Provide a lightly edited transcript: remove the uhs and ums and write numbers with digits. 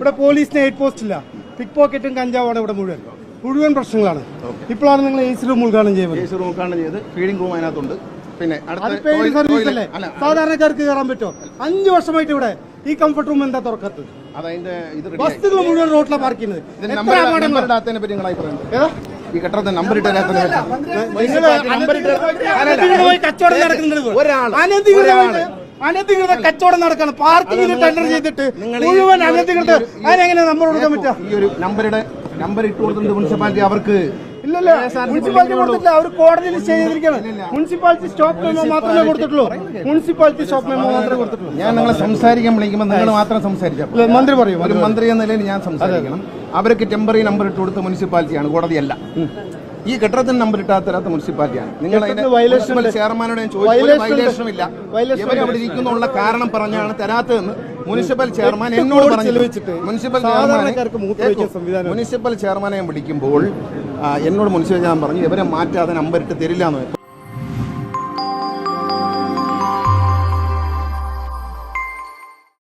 ഇവിടെ പോലീസിന് aid post ഇല്ല, പിക് പോക്കറ്റും കഞ്ചാവാണ് ഇവിടെ മുഴുവൻ പ്രശ്നങ്ങളാണ്. ഇപ്പോഴാണ് നിങ്ങൾ എ സി റൂം ഉദ്ഘാടനം ചെയ്യുന്നത്. എ സി റൂം ഉദ്ഘാടനം ചെയ്ത് ഫീഡിംഗ് റൂം അതിനകത്തുണ്ട്. പിന്നെ സർവീസ് അല്ലേ, സാധാരണക്കാർക്ക് കയറാൻ പറ്റുമോ? 5 വർഷമായിട്ട് ഇവിടെ ഈ കംഫർട്ട് റൂം എന്താ തുറക്കാത്തത്? ബസ്സുകൾ മുഴുവൻ റോഡിലാണ് പാർക്ക് ചെയ്യുന്നത്. ഈ കെട്ടിടത്തിന് നമ്പർ ഇട്ടതിനകത്ത് അനധികൃത കച്ചവടം നടക്കാണ്. പാർക്കിങ്ങിന് ടെൻഡർ ചെയ്തിട്ട് മുഴുവൻ അനധികൃത അതിനെങ്ങനെ നമ്പർ കൊടുക്കാൻ പറ്റുക? ഈ ഒരു നമ്പർ ഇട്ട് കൊടുത്തിട്ടുണ്ട് മുനിസിപ്പാലിറ്റി. അവർക്ക് ഇല്ലല്ല, മുനിസിപ്പാലിറ്റി കൊടുത്തിട്ടില്ല, അവർ കോടതിയിൽ ചെയ്തിരിക്കുകയാണ്. മുനിസിപ്പാലിറ്റി സ്റ്റോപ്പ് മെമ്മോ മാത്രമേ കൊടുത്തിട്ടുള്ളൂ. ഞാൻ നിങ്ങളെ സംസാരിക്കാൻ വിളിക്കുമ്പോൾ നിങ്ങൾ മാത്രം സംസാരിച്ചാൽ മന്ത്രി പറയും. ഒരു മന്ത്രി എന്ന നിലയിൽ ഞാൻ സംസാരിക്കണം. അവർക്ക് ടെമ്പററി നമ്പർ ഇട്ട് കൊടുത്ത മുനിസിപ്പാലിറ്റിയാണ്, കോടതിയല്ല. ഈ കെട്ടിടത്തിന് നമ്പർ ഇട്ടാത്ത മുനിസിപ്പാലിറ്റിയാണ്. നിങ്ങൾ മുനിസിപ്പൽ ചെയർമാനോട് വയലേഷനും ഇല്ല, ഇവരെ അവിടെ ഇരിക്കുന്നുള്ള കാരണം പറഞ്ഞാണ് തരാത്തതെന്ന് മുനിസിപ്പൽ ചെയർമാൻ എന്നോട് പറഞ്ഞു. മുനിസിപ്പൽ ചെയർമാനെ വിളിക്കുമ്പോൾ എന്നോട് മുനിസിപ്പൽ ചെയർമാൻ പറഞ്ഞു ഇവരെ മാറ്റാതെ നമ്പർ ഇട്ട് തരില്ല എന്ന്.